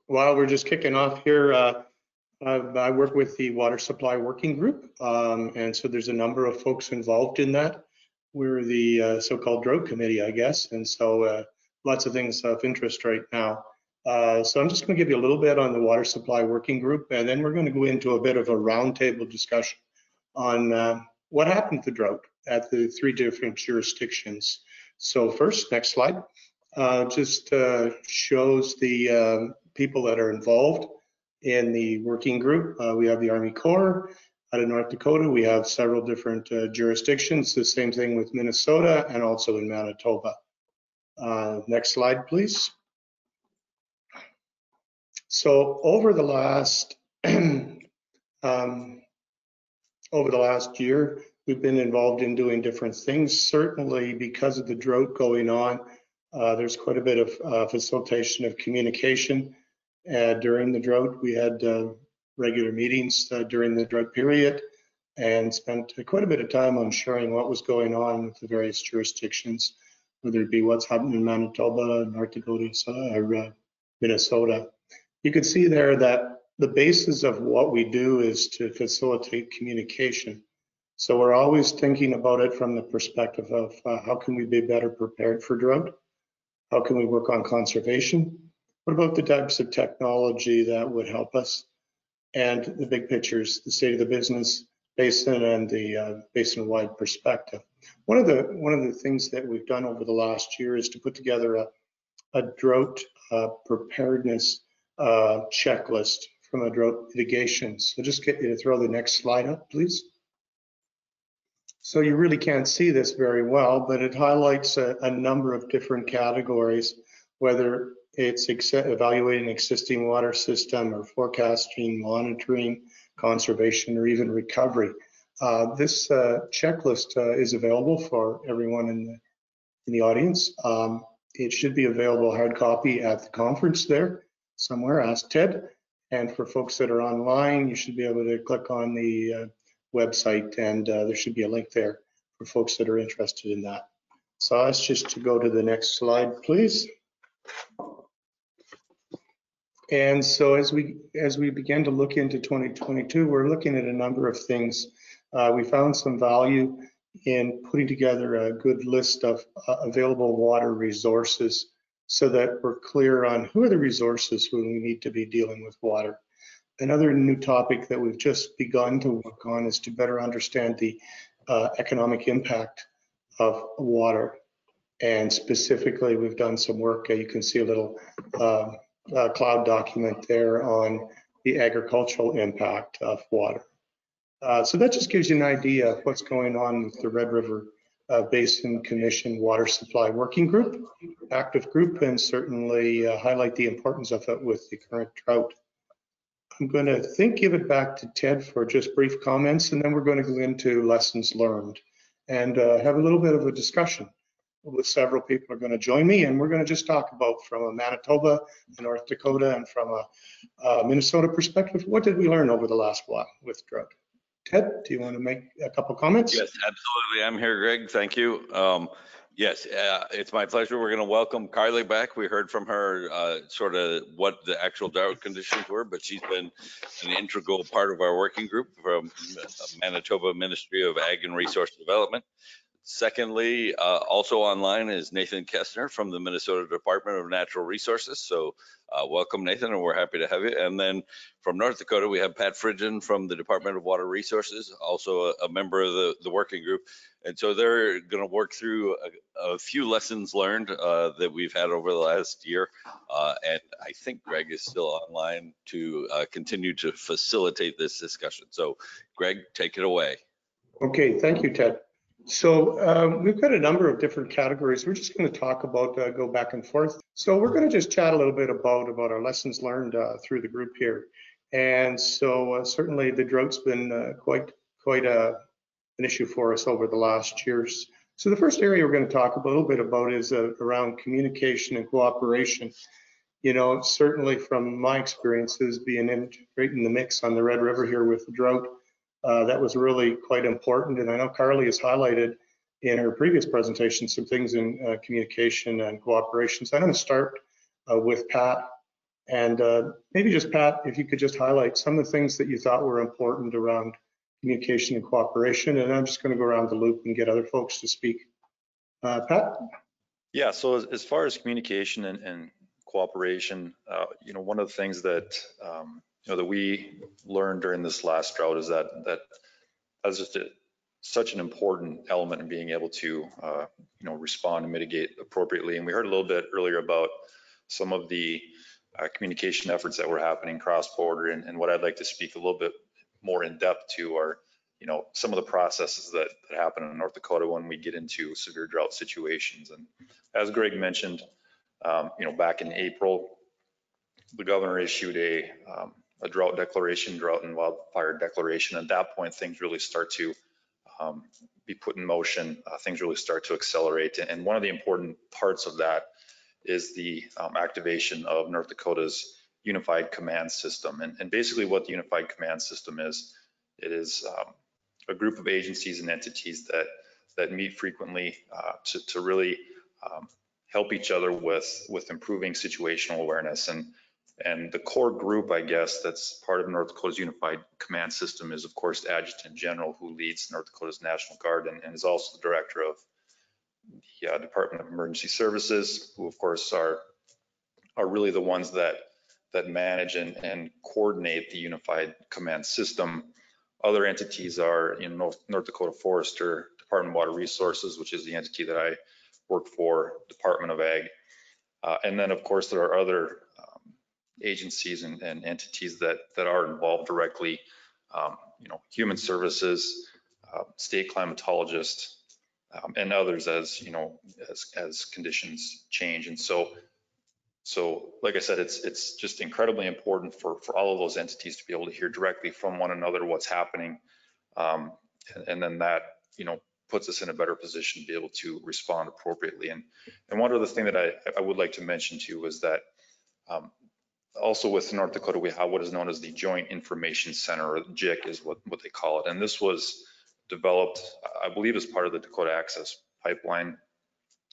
While we're just kicking off here, I work with the Water Supply Working Group, and so there's a number of folks involved in that. We're the so-called Drought Committee, I guess, and so lots of things of interest right now. So I'm just going to give you a little bit on the Water Supply Working Group, and then we're going to go into a bit of a roundtable discussion on what happened to drought at the 3 different jurisdictions. So first, next slide, just shows the people that are involved in the working group. We have the Army Corps out of North Dakota. We have several different jurisdictions, the same thing with Minnesota and also in Manitoba. Next slide, please. So over the last year, we've been involved in doing different things. Certainly because of the drought going on, there's quite a bit of facilitation of communication. During the drought, we had regular meetings during the drought period and spent quite a bit of time on sharing what was going on with the various jurisdictions, whether it be what's happening in Manitoba, North Dakota, or Minnesota. You can see there that the basis of what we do is to facilitate communication. So we're always thinking about it from the perspective of how can we be better prepared for drought? How can we work on conservation? What about the types of technology that would help us? And the big pictures, the state of the business basin and the basin-wide perspective. One of the things that we've done over the last year is to put together a drought preparedness checklist from a drought mitigation. So just get you to throw the next slide up, please. So you really can't see this very well, but it highlights a number of different categories, whether it's evaluating existing water system or forecasting, monitoring, conservation, or even recovery. This checklist is available for everyone in the audience. It should be available hard copy at the conference there somewhere. Ask Ted. And for folks that are online, you should be able to click on the website, and there should be a link there for folks that are interested in that. So let's just go to the next slide, please. And so as we begin to look into 2022, we're looking at a number of things. We found some value in putting together a good list of available water resources so that we're clear on who are the resources when we need to be dealing with water. Another new topic that we've just begun to work on is to better understand the economic impact of water. And specifically, we've done some work. You can see a little cloud document there on the agricultural impact of water. So that just gives you an idea of what's going on with the Red River Basin Commission Water Supply Working Group, active group, and certainly highlight the importance of it with the current drought. I'm going to give it back to Ted for just brief comments, and then we're going to go into lessons learned and have a little bit of a discussion with several people are going to join me, and we're going to just talk about from a Manitoba, a North Dakota, and from a Minnesota perspective, what did we learn over the last while with drought? Ted, do you want to make a couple comments? Yes, absolutely. I'm here, Greg. Thank you. Yes, it's my pleasure. We're going to welcome Carly back. We heard from her sort of what the actual drought conditions were, but she's been an integral part of our working group from Manitoba Ministry of Ag and Resource Development. Secondly, also online is Nathan Kestner from the Minnesota Department of Natural Resources. So welcome, Nathan, and we're happy to have you. And then from North Dakota, we have Pat Fridgen from the Department of Water Resources, also a member of the working group. And so they're going to work through a few lessons learned that we've had over the last year. And I think Greg is still online to continue to facilitate this discussion. So Greg, take it away. Okay, thank you, Ted. So we've got a number of different categories. We're just going to talk about, go back and forth. So we're going to just chat a little bit about our lessons learned through the group here. And so certainly the drought's been quite an issue for us over the last years. So the first area we're going to talk a little bit about is around communication and cooperation. You know, certainly from my experiences being right in the mix on the Red River here with the drought, that was really quite important. And I know Carly has highlighted in her previous presentation some things in communication and cooperation. So I'm going to start with Pat And maybe just, Pat, if you could just highlight some of the things that you thought were important around communication and cooperation. And I'm just going to go around the loop and get other folks to speak. Pat? Yeah, so as far as communication and cooperation, one of the things that that we learned during this last drought is that that's just such an important element in being able to respond and mitigate appropriately. And we heard a little bit earlier about some of the communication efforts that were happening cross-border, and what I'd like to speak a little bit more in depth to are some of the processes that happen in North Dakota when we get into severe drought situations. And as Greg mentioned, back in April, the governor issued a drought declaration, drought and wildfire declaration. At that point, things really start to be put in motion. Things really start to accelerate. And one of the important parts of that is the activation of North Dakota's Unified Command System. And basically what the Unified Command System is, it is a group of agencies and entities that meet frequently to really help each other with improving situational awareness. And the core group, I guess, that's part of North Dakota's Unified Command System is, of course, the Adjutant General, who leads North Dakota's National Guard and is also the director of the Department of Emergency Services, who, of course, are really the ones that manage and coordinate the Unified Command System. Other entities are in North Dakota Forester, Department of Water Resources, which is the entity that I work for, Department of Ag. And then, of course, there are other agencies and entities that are involved directly, Human Services, state climatologists, and others as conditions change. And so like I said, it's just incredibly important for all of those entities to be able to hear directly from one another what's happening. And then that, puts us in a better position to be able to respond appropriately. And one other thing that I would like to mention too is that also with North Dakota, we have what is known as the Joint Information Center, or JIC is what they call it. And this was developed, I believe, as part of the Dakota Access Pipeline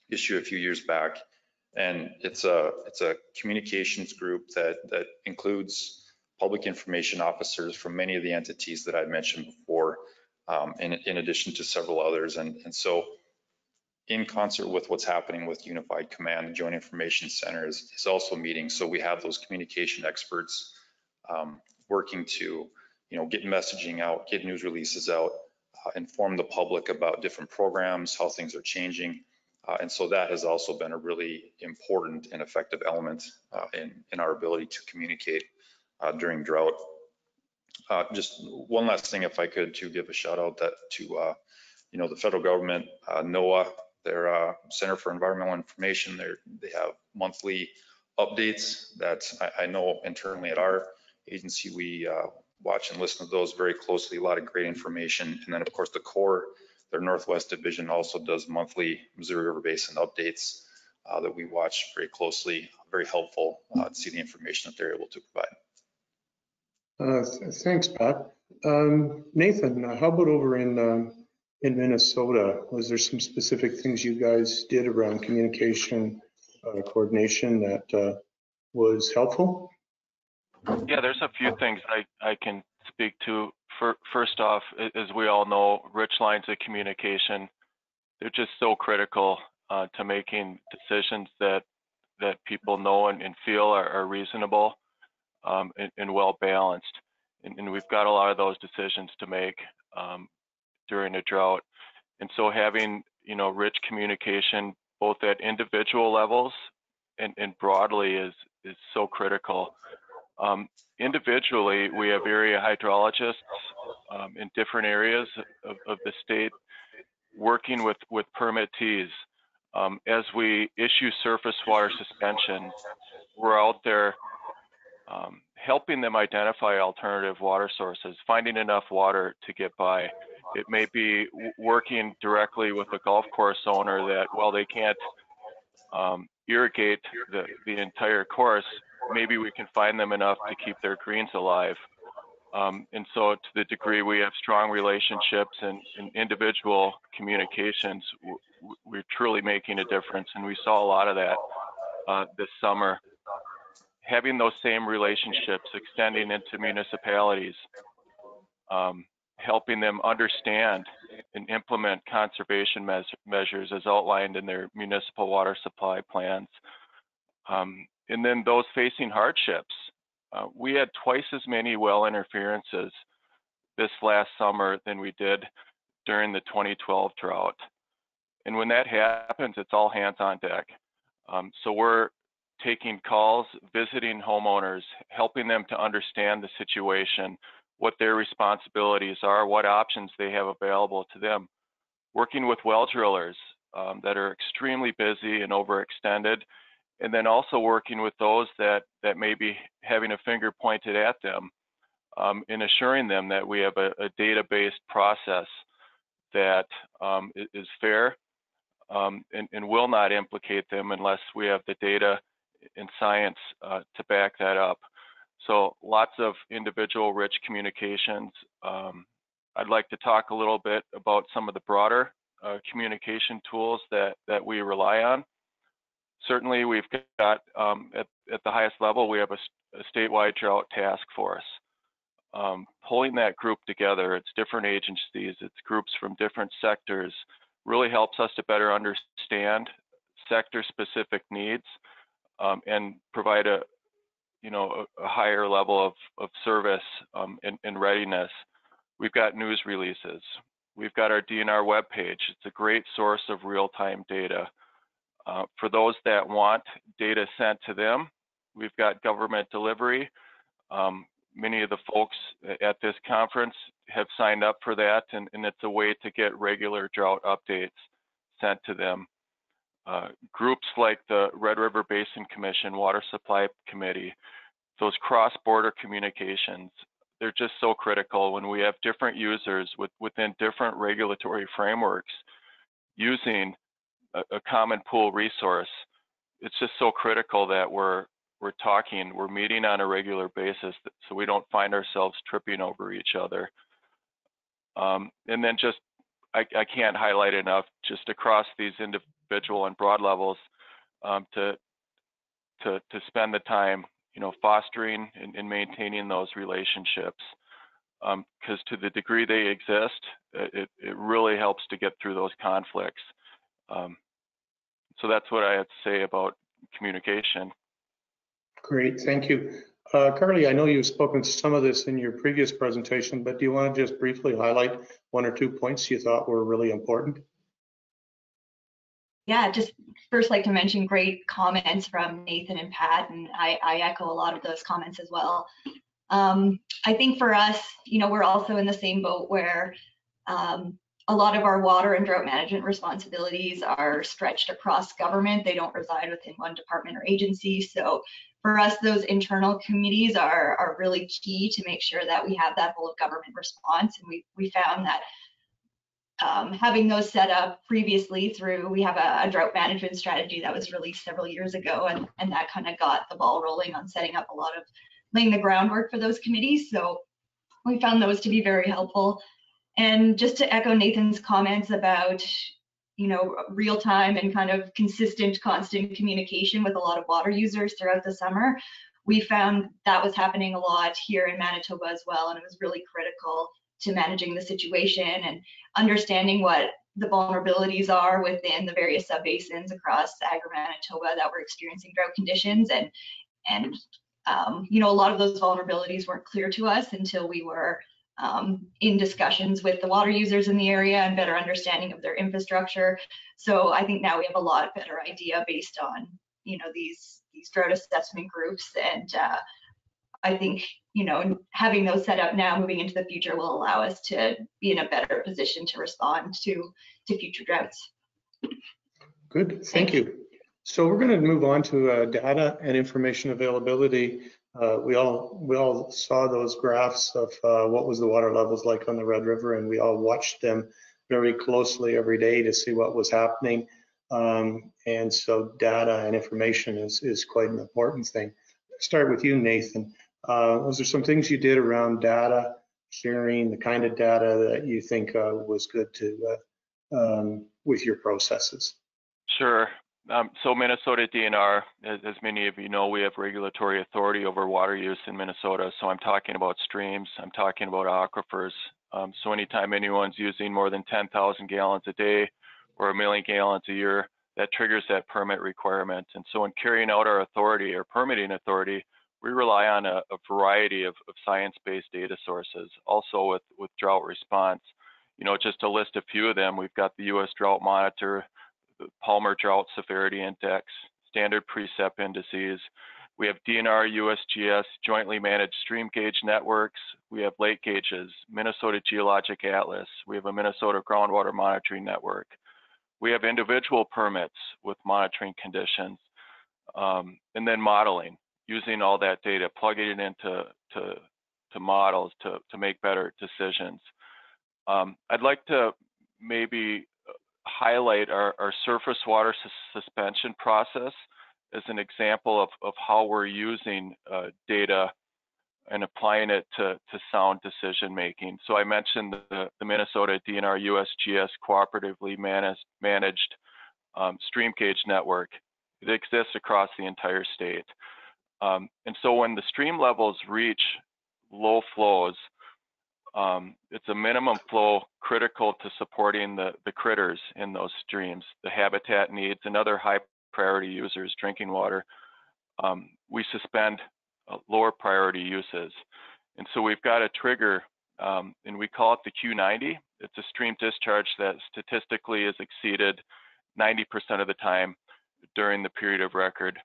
issue a few years back. And it's a communications group that includes public information officers from many of the entities that I mentioned before, in addition to several others. And so in concert with what's happening with Unified Command, the Joint Information Center is also meeting. So we have those communication experts working to, get messaging out, get news releases out, inform the public about different programs, how things are changing. And so that has also been a really important and effective element in our ability to communicate during drought. Just one last thing, if I could, to give a shout out to the federal government, NOAA, their Center for Environmental Information. They have monthly updates that I know internally at our agency, we watch and listen to those very closely, a lot of great information. And then of course the Corps, their Northwest Division, also does monthly Missouri River Basin updates that we watch very closely, very helpful to see the information that they're able to provide. Thanks, Pat. Nathan, how about over in Minnesota? Was there some specific things you guys did around communication, coordination that was helpful? Yeah, there's a few things I can speak to. First off, as we all know, rich lines of communication, they're just so critical to making decisions that people know and feel are reasonable and well balanced. And we've got a lot of those decisions to make during a drought. And so having, rich communication, both at individual levels and broadly is so critical. Individually, we have area hydrologists in different areas of the state working with permittees. As we issue surface water suspension, we're out there helping them identify alternative water sources, finding enough water to get by. It may be working directly with a golf course owner that, while they can't irrigate the entire course, maybe we can find them enough to keep their greens alive. And so to the degree we have strong relationships and individual communications, we're truly making a difference. And we saw a lot of that this summer. having those same relationships extending into municipalities, helping them understand and implement conservation measures as outlined in their municipal water supply plans. And then those facing hardships. We had twice as many well interferences this last summer than we did during the 2012 drought. And when that happens, it's all hands on deck. So we're taking calls, visiting homeowners, helping them to understand the situation, what their responsibilities are, what options they have available to them. Working with well drillers that are extremely busy and overextended, and then also working with those that may be having a finger pointed at them, in assuring them that we have a data-based process that is fair and will not implicate them unless we have the data and science to back that up. So lots of individual rich communications. I'd like to talk a little bit about some of the broader communication tools that we rely on. Certainly we've got, at the highest level, we have a statewide drought task force. Pulling that group together, it's different agencies, it's groups from different sectors, really helps us to better understand sector-specific needs and provide a higher level of service and readiness. We've got news releases. We've got our DNR webpage. It's a great source of real-time data. For those that want data sent to them, we've got government delivery. Many of the folks at this conference have signed up for that, and it's a way to get regular drought updates sent to them. Groups like the Red River Basin Commission, Water Supply Committee, those cross-border communications, they're just so critical when we have different users within different regulatory frameworks using a common pool resource. It's just so critical that we're meeting on a regular basis so we don't find ourselves tripping over each other. And then just, I can't highlight enough, just across these individual and broad levels, to spend the time, fostering and maintaining those relationships. Because to the degree they exist, it really helps to get through those conflicts. So that's what I have to say about communication. Great, thank you. Carly, I know you've spoken to some of this in your previous presentation, but do you want to just briefly highlight one or two points you thought were really important? Yeah, just first like to mention great comments from Nathan and Pat, and I echo a lot of those comments as well. I think for us, we're also in the same boat where a lot of our water and drought management responsibilities are stretched across government. They don't reside within one department or agency. So for us, those internal committees are really key to make sure that we have that whole of government response. And we found that having those set up previously we have a drought management strategy that was released several years ago, and that kind of got the ball rolling on setting up laying the groundwork for those committees. So we found those to be very helpful. And just to echo Nathan's comments about, real time and kind of consistent, constant communication with a lot of water users throughout the summer, we found that was happening a lot here in Manitoba as well. And it was really critical to managing the situation and understanding what the vulnerabilities are within the various subbasins across Agri-Manitoba that were experiencing drought conditions. And a lot of those vulnerabilities weren't clear to us until we were in discussions with the water users in the area and better understanding of their infrastructure. So I think now we have a lot better idea based on, these drought assessment groups. And I think, having those set up now moving into the future will allow us to be in a better position to respond to future droughts. Good, thank you. So we're going to move on to data and information availability. We all saw those graphs of what was the water levels like on the Red River, and we all watched them very closely every day to see what was happening. And so data and information is quite an important thing. Let's start with you, Nathan. Was there some things you did around data sharing, the kind of data that you think was good to with your processes? Sure. So Minnesota DNR, as many of you know, we have regulatory authority over water use in Minnesota. So I'm talking about streams, I'm talking about aquifers. So anytime anyone's using more than 10,000 gallons a day or 1 million gallons a year, that triggers that permit requirement. And so in carrying out our authority or permitting authority, we rely on a variety of science-based data sources. Also with drought response, you know, just to list a few of them, we've got the U.S. Drought Monitor, the Palmer Drought Severity Index, standard precip indices. We have DNR, USGS, jointly managed stream gauge networks. We have lake gauges, Minnesota Geologic Atlas. We have a Minnesota Groundwater Monitoring Network. We have individual permits with monitoring conditions, and then modeling, using all that data, plugging it into models to make better decisions. I'd like to maybe highlight our surface water suspension process as an example of how we're using data and applying it to sound decision making. So I mentioned the Minnesota DNR USGS cooperatively managed stream gauge network. It exists across the entire state. And so when the stream levels reach low flows, it's a minimum flow critical to supporting the critters in those streams, the habitat needs, and other high priority users drinking water. We suspend lower priority uses. And so we've got a trigger, and we call it the Q90. It's a stream discharge that statistically is exceeded 90% of the time during the period of record.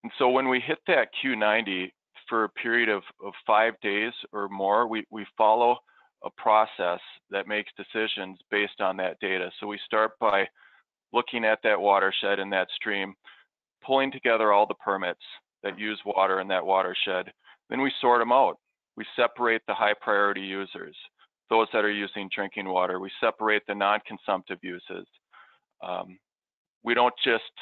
And so when we hit that Q90 for a period of 5 days or more, we follow a process that makes decisions based on that data. So we start by looking at that watershed and that stream, pulling together all the permits that use water in that watershed. Then we sort them out. We separate the high priority users, those that are using drinking water. We separate the non-consumptive uses. We don't just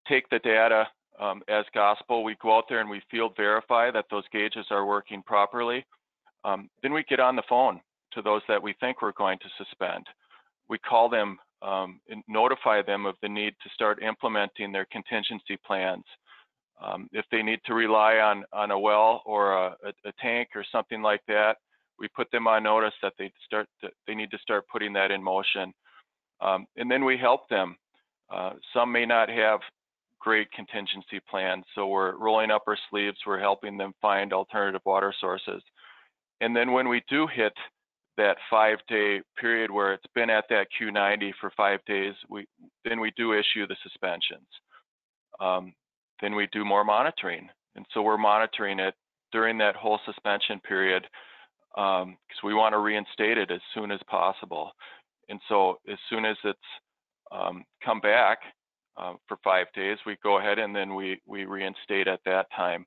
take the data as gospel. We go out there and we field verify that those gauges are working properly. Then we get on the phone to those that we think we're going to suspend. We call them and notify them of the need to start implementing their contingency plans. If they need to rely on a well or a tank or something like that, we put them on notice that they need to start putting that in motion. And then we help them. Some may not have great contingency plans, so we're rolling up our sleeves, we're helping them find alternative water sources. And then when we do hit that 5-day period where it's been at that Q90 for 5 days, then we do issue the suspensions. Then we do more monitoring. And so we're monitoring it during that whole suspension period because we want to reinstate it as soon as possible. And so as soon as it's come back for 5 days, we go ahead and then we reinstate at that time.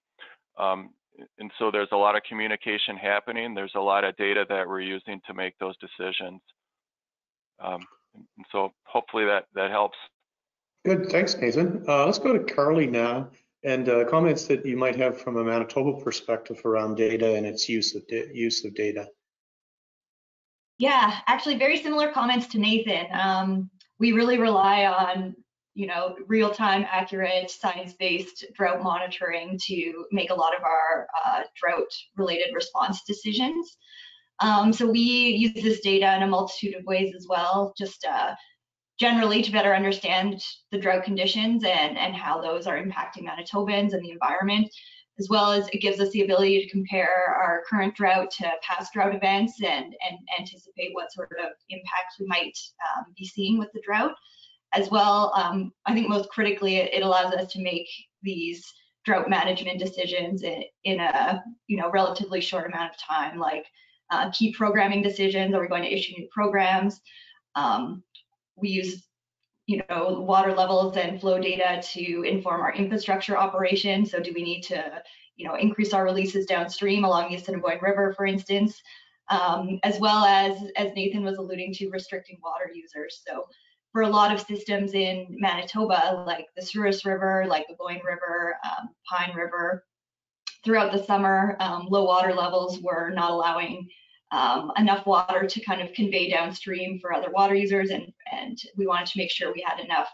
And so there's a lot of communication happening. There's a lot of data that we're using to make those decisions. And so hopefully that helps. Good, thanks, Nathan. Let's go to Carly now, and comments that you might have from a Manitoba perspective around data and its use of data. Yeah, actually very similar comments to Nathan. We really rely on, real-time, accurate, science-based drought monitoring to make a lot of our drought-related response decisions. So we use this data in a multitude of ways as well, just generally to better understand the drought conditions and how those are impacting Manitobans and the environment, as well as it gives us the ability to compare our current drought to past drought events and anticipate what sort of impacts we might be seeing with the drought. As well, I think most critically, it allows us to make these drought management decisions in a relatively short amount of time, like key programming decisions. Are we going to issue new programs? We use water levels and flow data to inform our infrastructure operations. So do we need to increase our releases downstream along the Assiniboine River, for instance, as well as Nathan was alluding to, restricting water users. So for a lot of systems in Manitoba, like the Souris River, like the Boyne River, Pine River, throughout the summer, low water levels were not allowing enough water to kind of convey downstream for other water users, and we wanted to make sure we had enough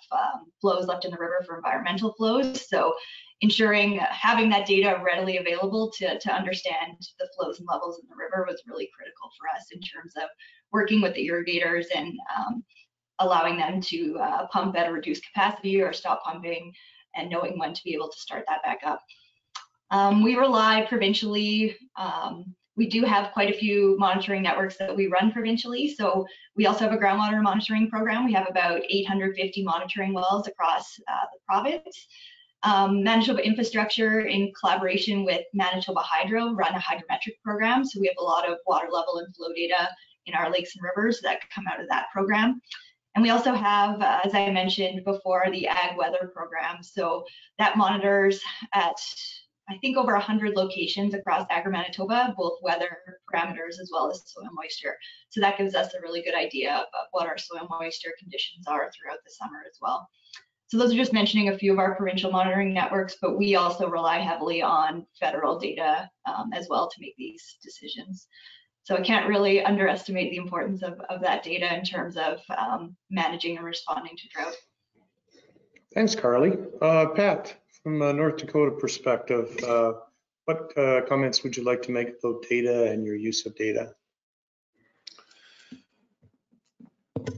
flows left in the river for environmental flows. So ensuring having that data readily available to understand the flows and levels in the river was really critical for us in terms of working with the irrigators and allowing them to pump at a reduced capacity or stop pumping, and knowing when to be able to start that back up. We rely provincially. We do have quite a few monitoring networks that we run provincially. So we also have a groundwater monitoring program. We have about 850 monitoring wells across the province. Manitoba Infrastructure, in collaboration with Manitoba Hydro, run a hydrometric program. So we have a lot of water level and flow data in our lakes and rivers that come out of that program. And we also have, as I mentioned before, the Ag Weather Program. So that monitors at, I think, over 100 locations across Agri-Manitoba, both weather parameters as well as soil moisture. So that gives us a really good idea of what our soil moisture conditions are throughout the summer as well. So those are just mentioning a few of our provincial monitoring networks, but we also rely heavily on federal data as well to make these decisions. So I can't really underestimate the importance of that data in terms of managing and responding to drought. Thanks, Carly. Pat, from a North Dakota perspective, what comments would you like to make about data and your use of data?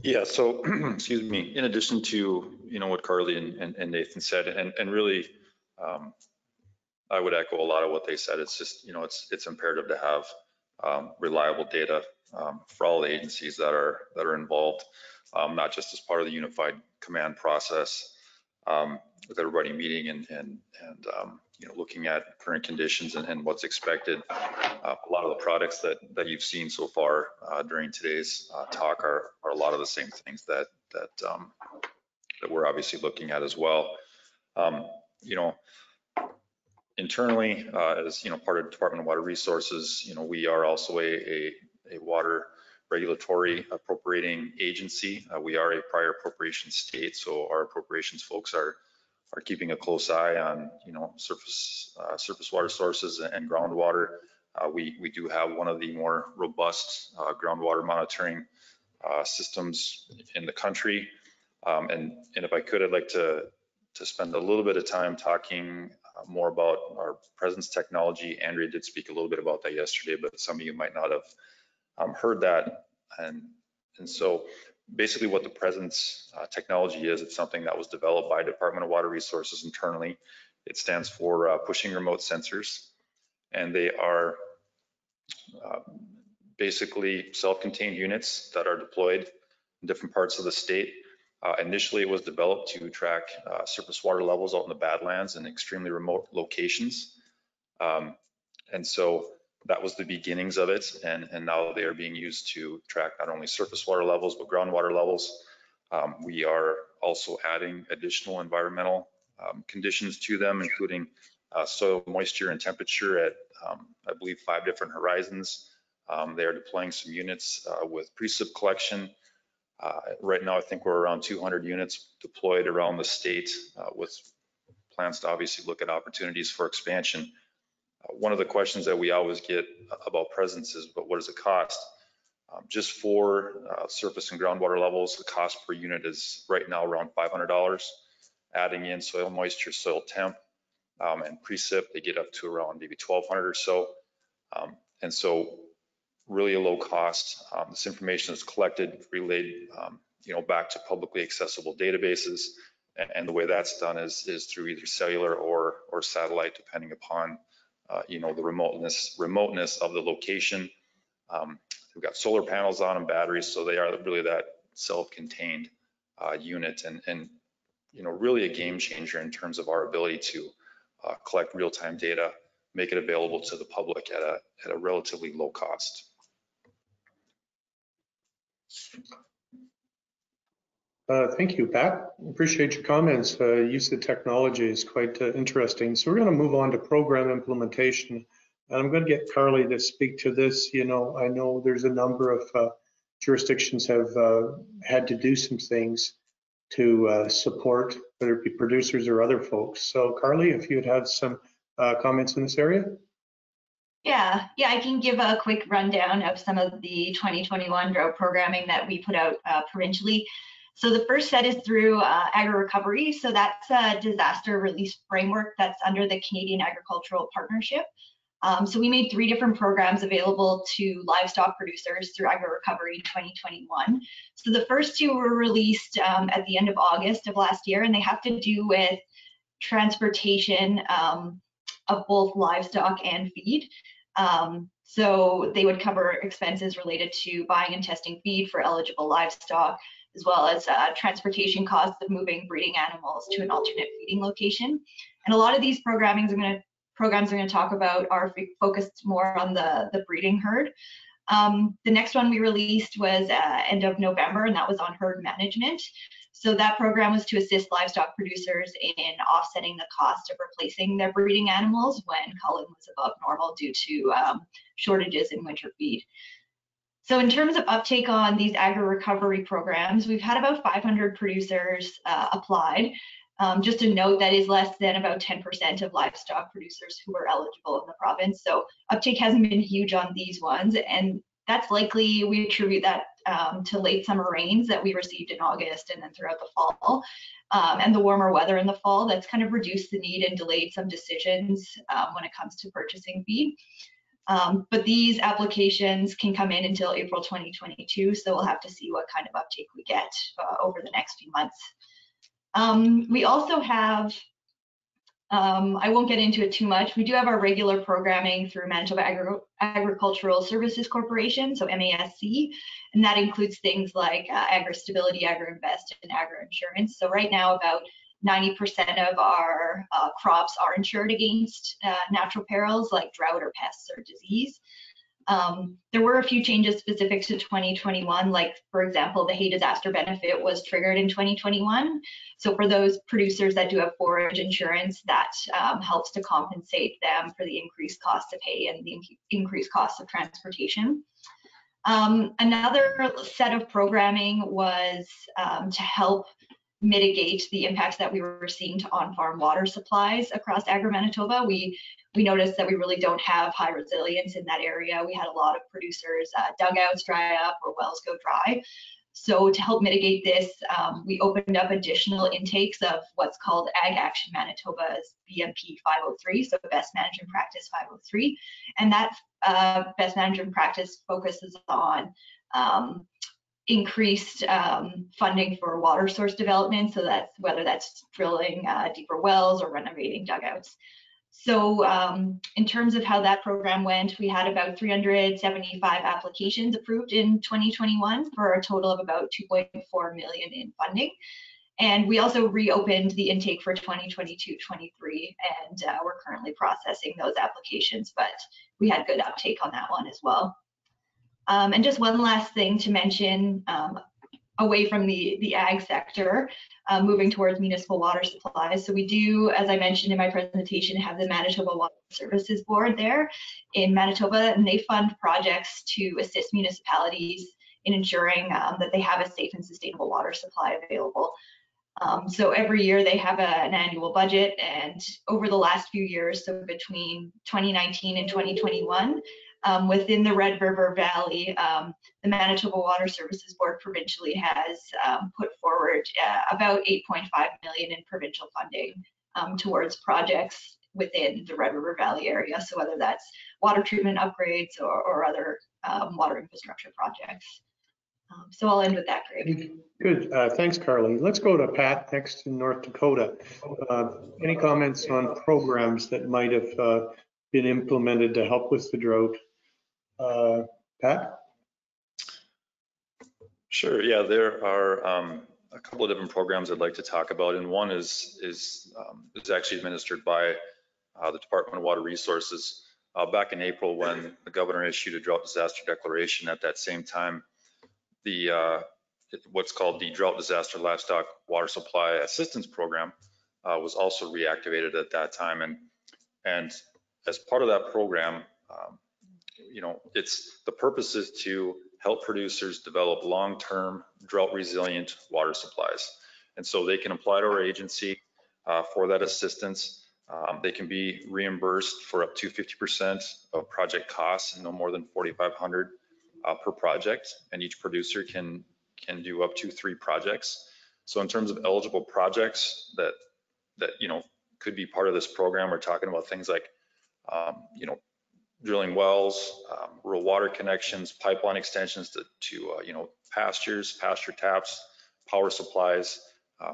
Yeah, so excuse me, in addition to what Carly and Nathan said, and really I would echo a lot of what they said. It's just it's imperative to have reliable data for all the agencies that are involved, not just as part of the unified command process, with everybody meeting and looking at current conditions and what's expected. A lot of the products that you've seen so far during today's talk are a lot of the same things that we're obviously looking at as well. Internally, as part of Department of Water Resources, we are also a water regulatory appropriating agency. We are a prior appropriation state, so our appropriations folks are keeping a close eye on surface water sources and groundwater. We do have one of the more robust groundwater monitoring systems in the country. And if I could, I'd like to spend a little bit of time talking more about our presence technology. Andrea did speak a little bit about that yesterday, but some of you might not have heard that. And so basically what the presence technology is, it's something that was developed by Department of Water Resources internally. It stands for pushing remote sensors, and they are basically self-contained units that are deployed in different parts of the state. Initially, it was developed to track surface water levels out in the Badlands and extremely remote locations. And so that was the beginnings of it. And now they are being used to track not only surface water levels, but groundwater levels. We are also adding additional environmental conditions to them, including soil moisture and temperature at, I believe, 5 different horizons. They are deploying some units with precip collection. Right now, I think we're around 200 units deployed around the state, with plans to obviously look at opportunities for expansion. One of the questions that we always get about presence is, but what does it cost? Just for surface and groundwater levels, the cost per unit is right now around $500. Adding in soil moisture, soil temp, and precip, they get up to around maybe $1,200 or so. And so really a low cost. This information is collected, relayed, back to publicly accessible databases. And the way that's done is through either cellular or satellite, depending upon, the remoteness of the location. We've got solar panels on and batteries, so they are really that self-contained unit, and really a game changer in terms of our ability to collect real-time data, make it available to the public at a relatively low cost. Thank you, Pat. Appreciate your comments. Use of technology is quite interesting. So we're going to move on to program implementation. And I'm going to get Carly to speak to this. I know there's a number of jurisdictions have had to do some things to support, whether it be producers or other folks. So Carly, if you'd have some comments in this area. Yeah, I can give a quick rundown of some of the 2021 drought programming that we put out provincially. So the first set is through agri-recovery. So that's a disaster relief framework that's under the Canadian Agricultural Partnership. So we made 3 different programs available to livestock producers through agri-recovery in 2021. So the first 2 were released at the end of August of last year, and they have to do with transportation of both livestock and feed. So they would cover expenses related to buying and testing feed for eligible livestock, as well as transportation costs of moving breeding animals to an alternate feeding location. And a lot of these programs are going to talk about are focused more on the breeding herd. The next one we released was end of November, and that was on herd management. So that program was to assist livestock producers in offsetting the cost of replacing their breeding animals when culling was above normal due to shortages in winter feed. So in terms of uptake on these agri-recovery programs, we've had about 500 producers applied. Just a note, that is less than about 10% of livestock producers who are eligible in the province. So uptake hasn't been huge on these ones, and that's likely, we attribute that to late summer rains that we received in August and then throughout the fall, and the warmer weather in the fall that's kind of reduced the need and delayed some decisions when it comes to purchasing feed. But these applications can come in until April 2022, so we'll have to see what kind of uptake we get over the next few months. We also have, I won't get into it too much, we do have our regular programming through Manitoba Agricultural Services Corporation, so MASC, and that includes things like agri-stability, agri-invest, and agri-insurance. So right now about 90% of our crops are insured against natural perils like drought or pests or disease. There were a few changes specific to 2021, like for example, the hay disaster benefit was triggered in 2021. So for those producers that do have forage insurance, that helps to compensate them for the increased cost of hay and the increased cost of transportation. Another set of programming was to help mitigate the impacts that we were seeing to on-farm water supplies across Agri-Manitoba. We noticed that we really don't have high resilience in that area. We had a lot of producers dugouts dry up or wells go dry. So to help mitigate this, we opened up additional intakes of what's called Ag Action Manitoba's BMP 503, so Best Management Practice 503. And that Best Management Practice focuses on increased funding for water source development, so that's whether that's drilling deeper wells or renovating dugouts. So in terms of how that program went, we had about 375 applications approved in 2021 for a total of about 2.4 million in funding. And we also reopened the intake for 2022-23, and we're currently processing those applications, but we had good uptake on that one as well. And just one last thing to mention, away from the ag sector, moving towards municipal water supplies. So we do, as I mentioned in my presentation, have the Manitoba Water Services Board there in Manitoba, and they fund projects to assist municipalities in ensuring that they have a safe and sustainable water supply available. So every year they have an annual budget, and over the last few years, so between 2019 and 2021, within the Red River Valley, the Manitoba Water Services Board provincially has put forward about 8.5 million in provincial funding towards projects within the Red River Valley area. So whether that's water treatment upgrades or other water infrastructure projects. So I'll end with that, Greg. Good, thanks, Carly. Let's go to Pat next in North Dakota. Any comments on programs that might have been implemented to help with the drought? Pat? Sure, yeah, there are a couple of different programs I'd like to talk about, and one is actually administered by the Department of Water Resources. Back in April, when the governor issued a drought disaster declaration, at that same time, what's called the Drought Disaster Livestock Water Supply Assistance Program was also reactivated at that time, and as part of that program, you know, the purpose is to help producers develop long-term drought resilient water supplies. And so they can apply to our agency for that assistance. They can be reimbursed for up to 50% of project costs and no more than $4,500 per project, and each producer can do up to 3 projects. So in terms of eligible projects that could be part of this program, we're talking about things like drilling wells, rural water connections, pipeline extensions to pastures, pasture taps, power supplies.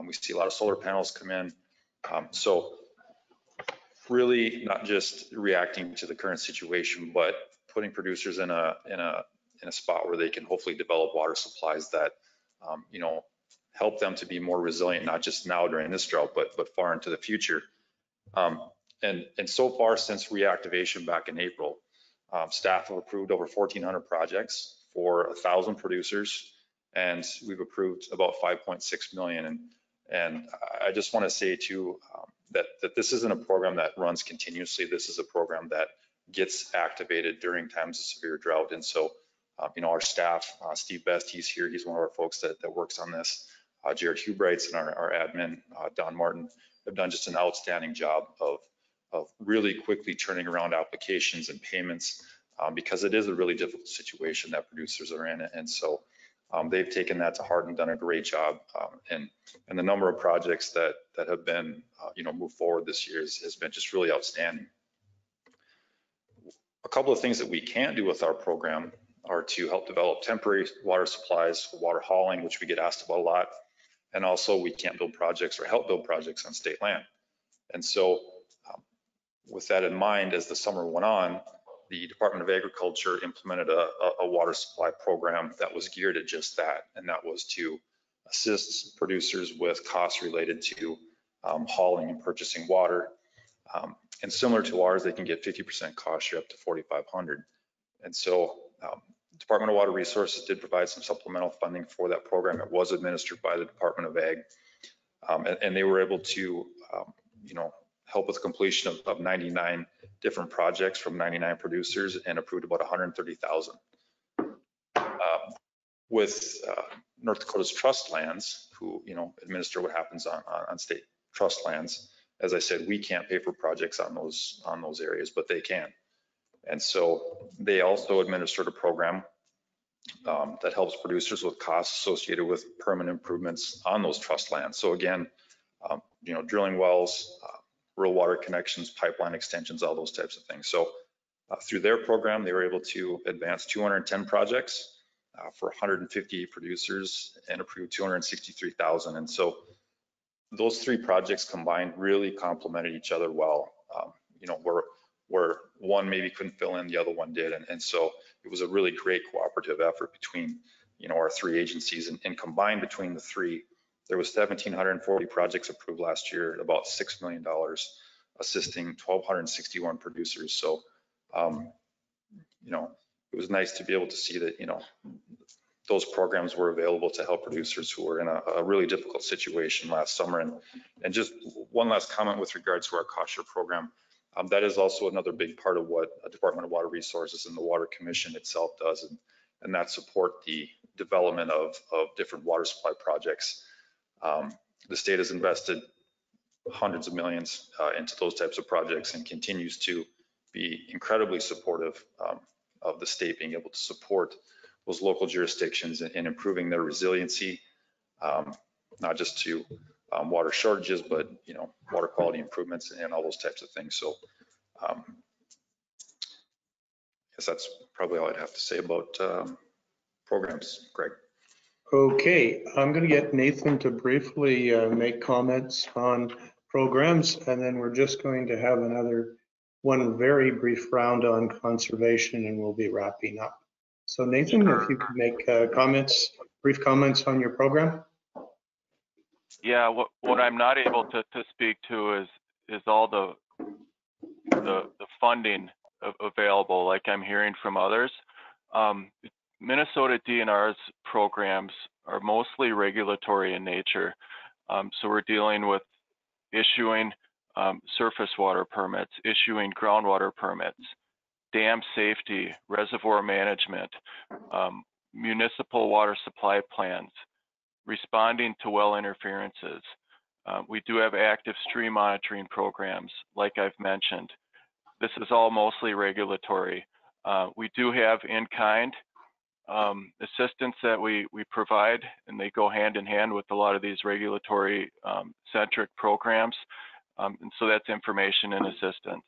We see a lot of solar panels come in. So really not just reacting to the current situation, but putting producers in a spot where they can hopefully develop water supplies that help them to be more resilient, not just now during this drought, but far into the future. And so far since reactivation back in April, staff have approved over 1,400 projects for 1,000 producers, and we've approved about 5.6 million. And I just want to say too that this isn't a program that runs continuously. This is a program that gets activated during times of severe drought. And so, our staff, Steve Best, he's here. He's one of our folks that works on this. Jared Hubrights and our admin, Don Martin, have done just an outstanding job of really quickly turning around applications and payments because it is a really difficult situation that producers are in. And so they've taken that to heart and done a great job. And the number of projects that have been, moved forward this year has been just really outstanding. A couple of things that we can do with our program are to help develop temporary water supplies for water hauling, which we get asked about a lot. And also we can't build projects or help build projects on state land. And so with that in mind, as the summer went on, the Department of Agriculture implemented a water supply program that was geared at just that. And that was to assist producers with costs related to hauling and purchasing water. And similar to ours, they can get 50% cost share up to $4,500. And so Department of Water Resources did provide some supplemental funding for that program. It was administered by the Department of Ag. And they were able to, help with completion of 99 different projects from 99 producers and approved about 130,000. With North Dakota's trust lands, who administer what happens on state trust lands, as I said, we can't pay for projects on those areas, but they can. And so they also administered a program that helps producers with costs associated with permanent improvements on those trust lands. So again, drilling wells, rural water connections, pipeline extensions, all those types of things. So through their program, they were able to advance 210 projects for 158 producers and approve 263,000. And so those 3 projects combined really complemented each other well. Where one maybe couldn't fill in, the other one did. And so it was a really great cooperative effort between, our 3 agencies, and combined between the 3, there was 1,740 projects approved last year, about $6 million, assisting 1,261 producers. So, it was nice to be able to see that, those programs were available to help producers who were in a really difficult situation last summer. And just one last comment with regards to our cost share program. That is also another big part of what Department of Water Resources and the Water Commission itself does, and that support the development of different water supply projects. The state has invested hundreds of millions into those types of projects and continues to be incredibly supportive of the state being able to support those local jurisdictions in improving their resiliency, not just to water shortages, but water quality improvements and all those types of things. So I guess that's probably all I'd have to say about programs, Greg. Okay, I'm going to get Nathan to briefly make comments on programs, and then we're just going to have one very brief round on conservation, and we'll be wrapping up. So Nathan, if you could make brief comments on your program. Yeah, what I'm not able to speak to is all the funding available, like I'm hearing from others. Minnesota DNR's programs are mostly regulatory in nature. So we're dealing with issuing surface water permits, issuing groundwater permits, dam safety, reservoir management, municipal water supply plans, responding to well interferences, We do have active stream monitoring programs, like I've mentioned. This is all mostly regulatory. We do have in-kind assistance that we provide, and they go hand in hand with a lot of these regulatory centric programs. And so that's information and assistance.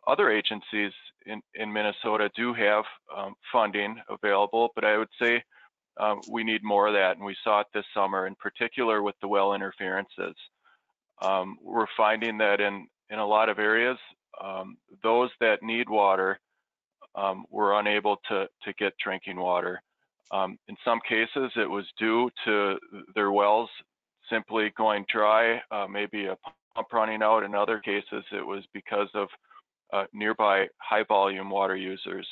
Other agencies in Minnesota do have funding available, but I would say we need more of that, and we saw it this summer, in particular with the well interferences. We're finding that in a lot of areas, those that need water were unable to get drinking water. In some cases, it was due to their wells simply going dry, maybe a pump running out. In other cases, it was because of nearby high volume water users.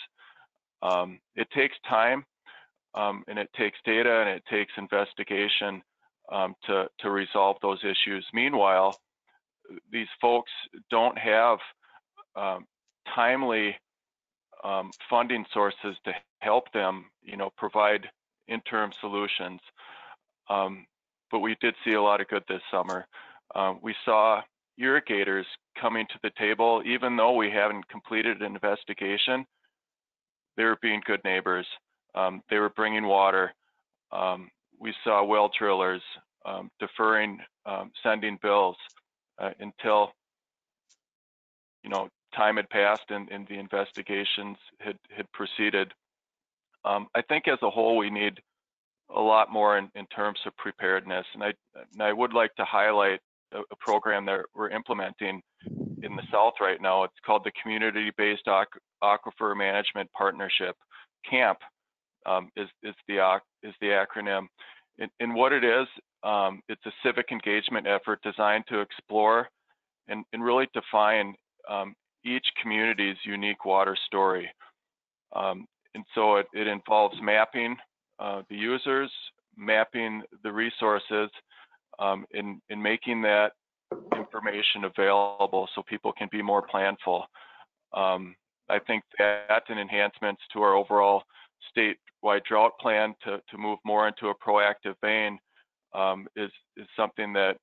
It takes time, and it takes data, and it takes investigation to resolve those issues. Meanwhile, these folks don't have timely funding sources to help them, provide interim solutions. But we did see a lot of good this summer. We saw irrigators coming to the table, even though we haven't completed an investigation. They were being good neighbors. They were bringing water. We saw well drillers deferring sending bills until time had passed and the investigations had proceeded. I think as a whole we need a lot more in terms of preparedness, and I would like to highlight a program that we're implementing in the South right now. It's called the Community-Based Aquifer Management Partnership. CAMP is the acronym. And what it is, it's a civic engagement effort designed to explore and really define each community's unique water story. And so it involves mapping the users, mapping the resources, in making that information available so people can be more planful. I think that and enhancements to our overall statewide drought plan to move more into a proactive vein is something that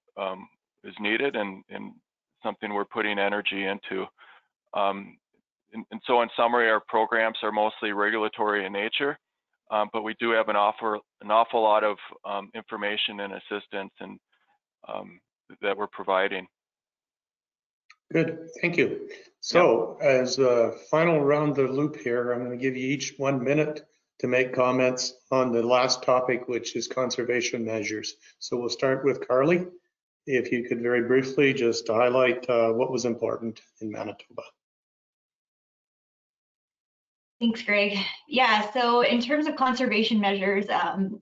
is needed and something we're putting energy into. And so in summary, our programs are mostly regulatory in nature, but we do have an awful lot of information and assistance and that we're providing. Good, thank you. So as a final round the loop here, I'm going to give you each 1 minute to make comments on the last topic, which is conservation measures. So we'll start with Carly. If you could very briefly just highlight what was important in Manitoba. Thanks, Greg. Yeah, so in terms of conservation measures,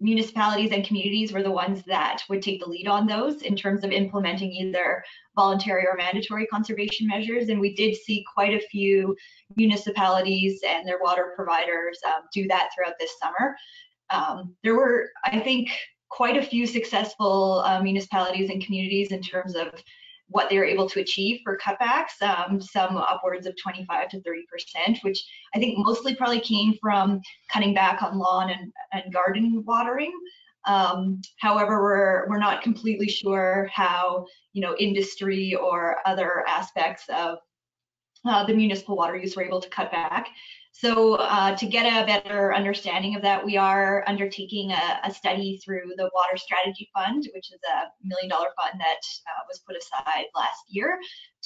municipalities and communities were the ones that would take the lead on those in terms of implementing either voluntary or mandatory conservation measures. And we did see quite a few municipalities and their water providers do that throughout this summer. There were, I think, quite a few successful municipalities and communities in terms of what they were able to achieve for cutbacks, some upwards of 25 to 30%, which I think mostly probably came from cutting back on lawn and garden watering. However, we're not completely sure how industry or other aspects of the municipal water use were able to cut back. So to get a better understanding of that, we are undertaking a study through the Water Strategy Fund, which is a $1 million fund that was put aside last year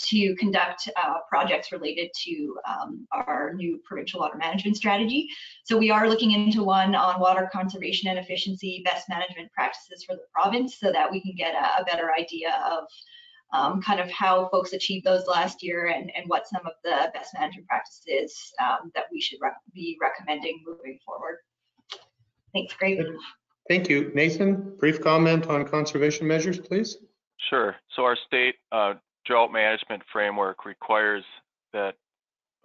to conduct projects related to our new provincial water management strategy. So we are looking into one on water conservation and efficiency best management practices for the province so that we can get a better idea of kind of how folks achieved those last year and what some of the best management practices that we should be recommending moving forward. Thanks, Greg. Thank you. Nathan, brief comment on conservation measures, please. Sure. So our state drought management framework requires that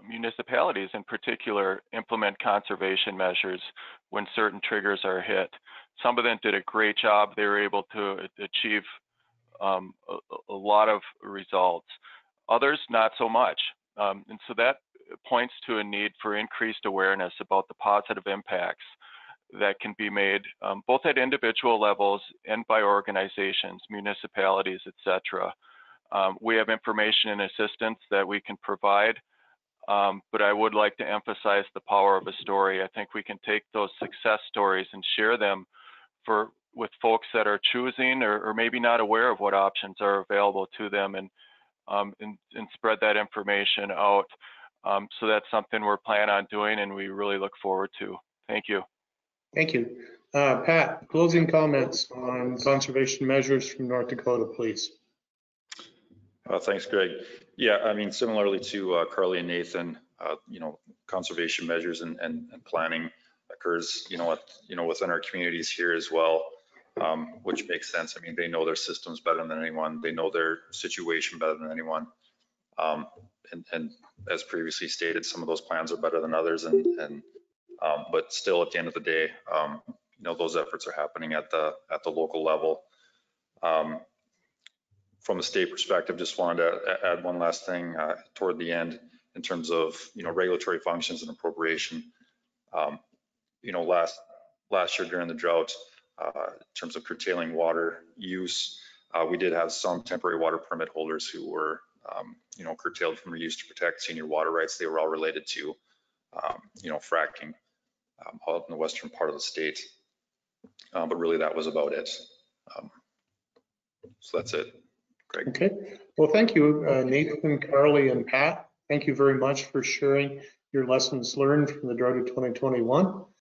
municipalities in particular implement conservation measures when certain triggers are hit. Some of them did a great job. They were able to achieve a lot of results. Others, not so much. And so that points to a need for increased awareness about the positive impacts that can be made, both at individual levels and by organizations, municipalities, etc. We have information and assistance that we can provide, but I would like to emphasize the power of a story. I think we can take those success stories and share them with folks that are choosing or maybe not aware of what options are available to them, and spread that information out. So that's something we're planning on doing, and we really look forward to. Thank you. Thank you. Pat, closing comments on conservation measures from North Dakota, please. Thanks, Greg. Yeah, I mean, similarly to Carly and Nathan, conservation measures and planning occurs, within our communities here as well, which makes sense. I mean, they know their systems better than anyone. They know their situation better than anyone. And as previously stated, some of those plans are better than others, but still, at the end of the day, those efforts are happening at the local level. From a state perspective, just wanted to add one last thing toward the end in terms of regulatory functions and appropriation. Last year during the drought, in terms of curtailing water use, we did have some temporary water permit holders who were curtailed from their use to protect senior water rights. They were all related to fracking out in the western part of the state, but really that was about it. So that's it. Greg. Okay, well, thank you, Nathan, Carly, and Pat. Thank you very much for sharing your lessons learned from the drought of 2021.